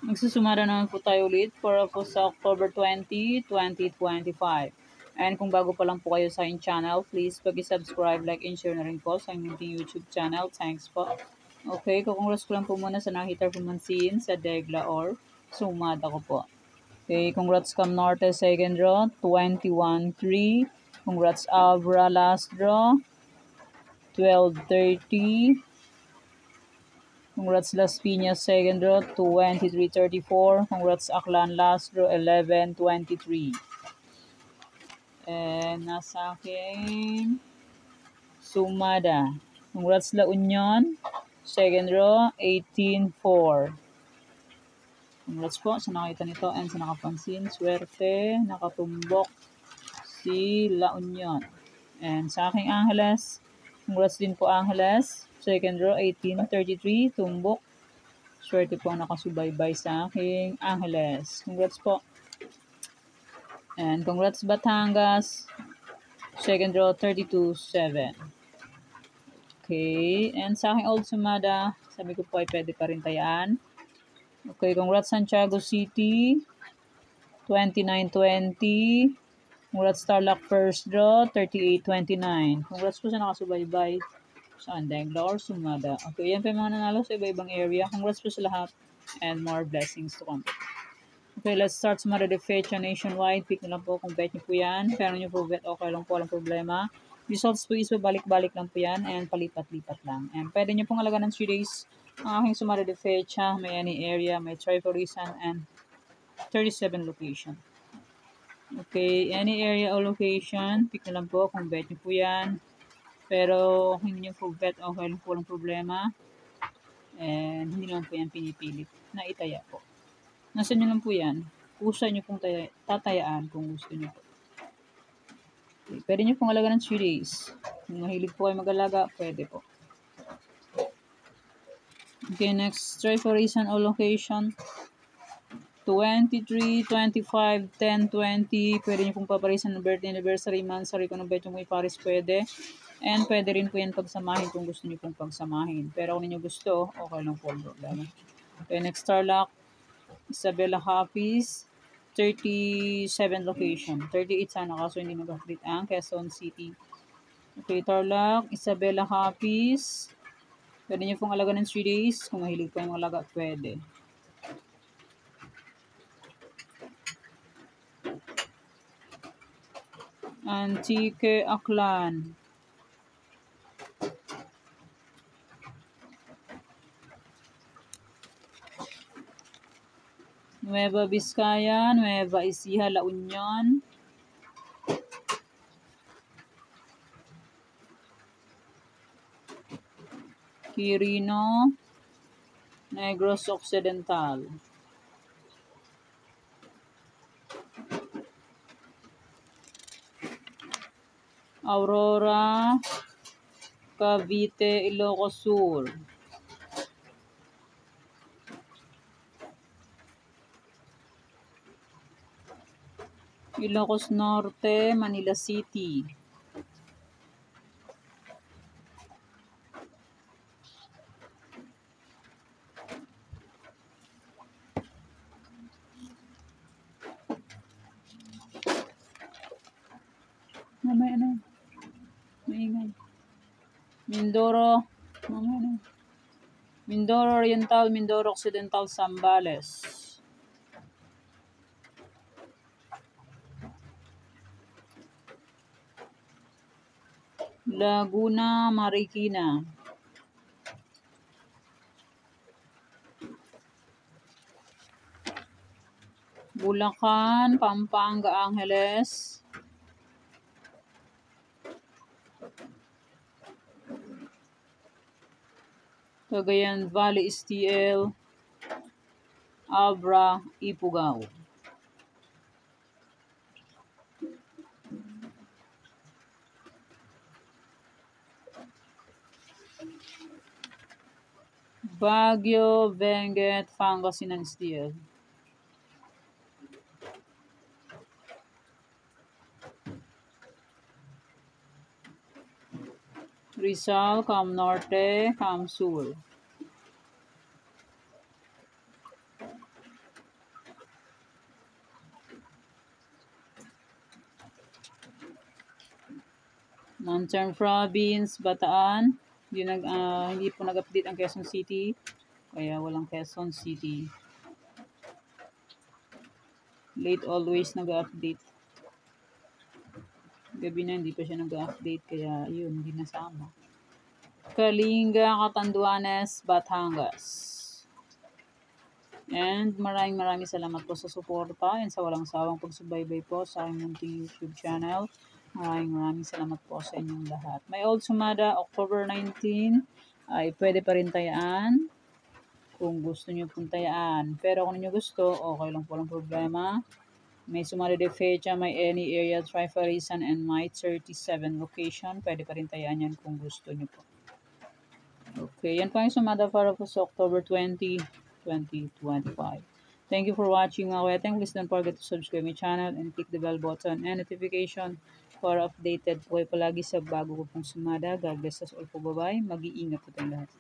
Magsusumara naman po tayo ulit para po sa October 20, 2025. And kung bago pa lang po kayo sa aking channel, please pag-subscribe, like, and share na rin po sa aking YouTube channel. Thanks po. Okay, kukongrats ko lang po muna sa nakita pumansin sa Degla or sumada ko po. Okay, congrats Cam Norte second draw, 21-3. Congrats Abra last draw, 12-30. Congrats Las Piñas second draw, 23-34. Congrats Aklan last draw, 11-23. And nasa akin, Sumada. Congrats La Union, second draw, 18-4. Congrats po sa nakita nito and sa nakapansin. Swerte, nakatumbok si La Union. And sa aking Angeles, congrats din po Angeles. Second draw, 18-33, tumbok. Swerte po nakasubaybay sa aking Angeles. Congrats po. And congrats Batangas. Second draw, 32-7. Okay. And sa aking Old Sumada, sabi ko po ay pwede pa rin tayaan. Okay. Congrats Santiago City. 29-20. Congrats Starlock first draw, 38-29. Congrats po sa nakasubaybay sa Degla or Sumada. Okay, yan pa yung mga nanalo sa iba-ibang area. Congrats po sa lahat and more blessings to come. Okay, let's start Sumada de Fecha nationwide. Pick na lang po kung bet nyo po yan. Pero nyo po bet, okay lang po, walang problema. Results po is balik-balik lang po yan and palipat-lipat lang. And pwede nyo pong alaga ng 3 days ang aking Sumada de Fecha. May any area, may Triforisan and 37 location. Okay, any area or location, pick na lang po kung bet nyo po yan. Pero kung hindi nyo po bet, okay lang po, walang problema. And hindi naman po yan pinipilit na itaya po. Nasa nyo lang po yan. Pusa nyo pong tatayaan kung gusto nyo po. Okay, pwede nyo pong alaga ng 3 days. Kung mahilig po kayo mag-alaga, pwede po. Okay, next, try for reason or location. 23, 25, 10, 20. Pwede nyo pong paparisan ng birthday, anniversary, monthsary. Kung bet nyo po iparis, pwede. And pwede rin po yan pagsamahin kung gusto nyo pong pagsamahin. Pero kung ninyo gusto, okay lang po ang problema. Okay, next Starlock. Isabela Hafiz. 37 location. 38 sana kaso hindi nag-update ang Quezon City. Okay, Tarlac. Isabela Hafiz. Pwede nyo pong alaga ng 3 days. Kung mahilig po yung alaga, pwede. Antique Aklan. Nueva Vizcaya, Nueva Ecija, La Union. Quirino, Negros Occidental. Aurora, Cavite, Ilocos Sur. Ilocos Norte, Manila City. Mamaya na. Maingay. Mindoro. Mamaya na. Mindoro Oriental, Mindoro Occidental, Zambales. Laguna, Marikina. Bulacan, Pampanga, Angeles. Cagayan Valley, STL. Abra, Ipugao. Baguio, Benguet, Pangasinan, STL. Rizal, Cam Norte, Cam Sur. Mountain Province, Bataan. Hindi po nag-update ang Quezon City. Kaya walang Quezon City. Late always nag-update. Gabi na hindi pa siya nag-update. Kaya yun, hindi nasama. Kalinga, Catanduanes, Batangas. And maraming salamat po sa suporta and sa walang sawang pagsubaybay po sa aking munting YouTube channel. Maraming salamat po sa inyong lahat. May Old Sumada, October 19, ay pwede pa rin tayaan kung gusto nyo pong tayaan. Pero kung nyo gusto, okay lang po, walang problema. May Sumada de Fecha, may any area, Trifarisan, and my 37 location. Pwede pa rin tayaan yan kung gusto nyo po. Okay, yan po yung Sumada para po sa October 20, 2025. Thank you for watching mga kweteng. Please don't forget to subscribe my channel and click the bell button and notification para updated po kayo palagi sa bago ko pong Sumada. God bless us all po. Bye-bye. Mag-iingat po tayong lahat.